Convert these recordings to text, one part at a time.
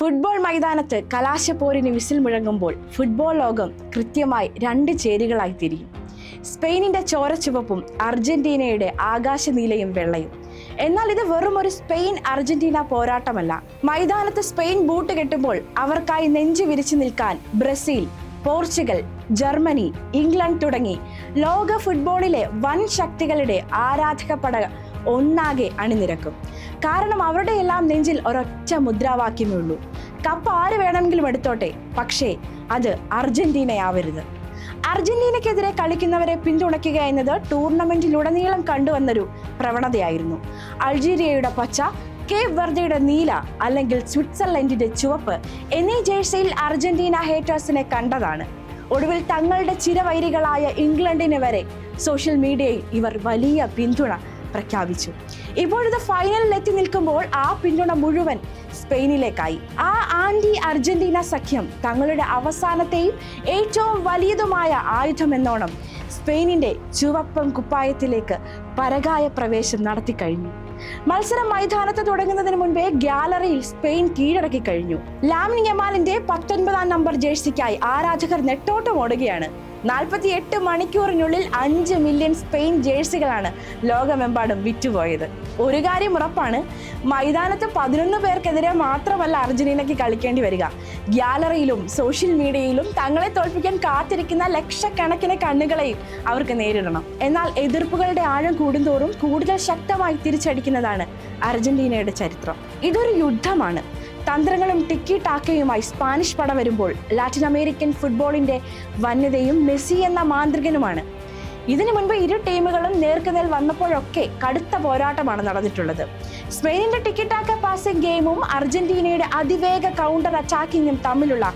Football മൈതാനത്ത് കലാശപ്പോരിന് whistle മുഴങ്ങുമ്പോൾ football ലോകം കൃത്യമായി രണ്ട് ചേരികളായി തിരിയും. സ്പെയിനിന്റെ ചോരച്ചുവപ്പും അർജന്റീനയുടെ ആകാശനീലയും വെള്ളയും. എന്നാൽ ഇത് വെറും ഒരു സ്പെയിൻ അർജന്റീന പോരാട്ടമല്ല. മൈതാനത്ത് സ്പെയിൻ ബൂട്ട് കെട്ടുമ്പോൾ അവർക്കായി നെഞ്ചു വിരിച്ചു നിൽക്കാൻ ബ്രസീൽ, പോർച്ചുഗൽ, ജർമ്മനി, ഇംഗ്ലണ്ട് തുടങ്ങി ലോക ഫുട്ബോളിലെ വൻ ശക്തികളുടെ ആരാധക പട ഒന്നാകെ അണിനിരക്കും. കാരണം അവരുടെ എല്ലാം നെഞ്ചിൽ ഒരൊറ്റ മുദ്രാവാക്യമേ ഉള്ളൂ: കപ്പ് ആര് വേണമെങ്കിലും എടുത്തോട്ടെ, പക്ഷേ അത് അർജന്റീനയാവരുത്. അർജന്റീനയ്ക്കെതിരെ കളിക്കുന്നവരെ പിന്തുണയ്ക്കുക എന്നത് ടൂർണമെന്റിലുടനീളം കണ്ടുവന്നൊരു പ്രവണതയായിരുന്നു. അൾജീരിയയുടെ പച്ച, കേപ്പ് വെർദയുടെ നീല അല്ലെങ്കിൽ സ്വിറ്റ്സർലൻഡിന്റെ ചുവപ്പ് എന്നീ ജേഴ്സിയിൽ അർജന്റീന ഹേറ്റേഴ്സിനെ കണ്ടതാണ്. ഒടുവിൽ തങ്ങളുടെ ചിരവൈരികളായ ഇംഗ്ലണ്ടിന് വരെ സോഷ്യൽ മീഡിയയിൽ ഇവർ വലിയ പിന്തുണ പ്രഖ്യാപിച്ചു. ഇപ്പോഴത്തെ ഫൈനലിൽ എത്തി നിൽക്കുമ്പോൾ ആ പിന്തുണ മുഴുവൻ സ്പെയിനിലേക്കായി. ആ ആന്റി അർജന്റീന സഖ്യം തങ്ങളുടെ അവസാനത്തെയും ഏറ്റവും വലിയതുമായ ആയുധമെന്നോണം സ്പെയിനിന്റെ ചുവപ്പൻ കുപ്പായത്തിലേക്ക് പരകായ പ്രവേശം നടത്തിക്കഴിഞ്ഞു. മത്സരം മൈതാനത്ത് തുടങ്ങുന്നതിന് മുൻപേ ഗ്യാലറിയിൽ സ്പെയിൻ കീഴടക്കി കഴിഞ്ഞു. ലാമിൻ യമാലിന്റെ 19 നമ്പർ ജേഴ്സിക്കായി ആരാധകർ നെട്ടോട്ടം ഓടുകയാണ്. 48 മണിക്കൂറിനുള്ളിൽ 5 മില്യൺ സ്പെയിൻ ജേഴ്സികളാണ് ലോകമെമ്പാടും വിറ്റുപോയത്. ഒരു കാര്യം ഉറപ്പാണ്, മൈതാനത്ത് 11 പേർക്കെതിരെ മാത്രമല്ല അർജന്റീനയ്ക്ക് കളിക്കേണ്ടി വരിക. ഗ്യാലറിയിലും സോഷ്യൽ മീഡിയയിലും തങ്ങളെ തോൽപ്പിക്കാൻ കാത്തിരിക്കുന്ന ലക്ഷക്കണക്കിന് കണ്ണുകളെയും അവർക്ക് നേരിടണം. എന്നാൽ എതിർപ്പുകളുടെ ആഴം കൂടുന്തോറും കൂടുതൽ ശക്തമായി തിരിച്ചടിക്കുന്നതാണ് അർജന്റീനയുടെ ചരിത്രം. ഇതൊരു യുദ്ധമാണ്. തന്ത്രങ്ങളും ടിക്കി ടാക്കയുമായി സ്പാനിഷ് പട വരുമ്പോൾ ലാറ്റിൻ അമേരിക്കൻ ഫുട്ബോളിന്റെ വന്യതയും മെസ്സി എന്ന മാന്ത്രികനുമാണ്. ഇതിനു മുൻപ് ഇരു ടീമുകളും നേർക്കുനേർ വന്നപ്പോഴൊക്കെ കടുത്ത പോരാട്ടമാണ് നടന്നിട്ടുള്ളത്. സ്പെയിനിന്റെ ടിക്കി ടാക്ക പാസിംഗ് ഗെയിമും അർജന്റീനയുടെ അതിവേഗ കൗണ്ടർ അറ്റാക്കിങ്ങും തമ്മിലുള്ള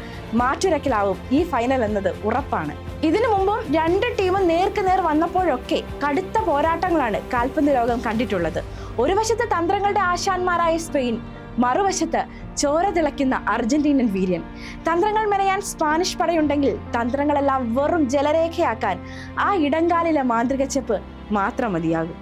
മാറ്റുരക്കലാവും ഈ ഫൈനൽ എന്നത് ഉറപ്പാണ്. ഇതിനു മുമ്പും രണ്ട് ടീമും നേർക്കുനേർ വന്നപ്പോഴൊക്കെ കടുത്ത പോരാട്ടങ്ങളാണ് കാൽപന്ത് ലോകം കണ്ടിട്ടുള്ളത്. ഒരു വശത്ത് തന്ത്രങ്ങളുടെ ആശാന്മാരായ സ്പെയിൻ, മറുവശത്ത് ചോര തിളയ്ക്കുന്ന അർജന്റീനൻ വീര്യൻ. തന്ത്രങ്ങൾ മെനയാൻ സ്പാനിഷ് പടയുണ്ടെങ്കിൽ തന്ത്രങ്ങളെല്ലാം വെറും ജലരേഖയാക്കാൻ ആ ഇടങ്കാലിലെ മാന്ത്രിക ചെപ്പ് മാത്രം മതിയാകും.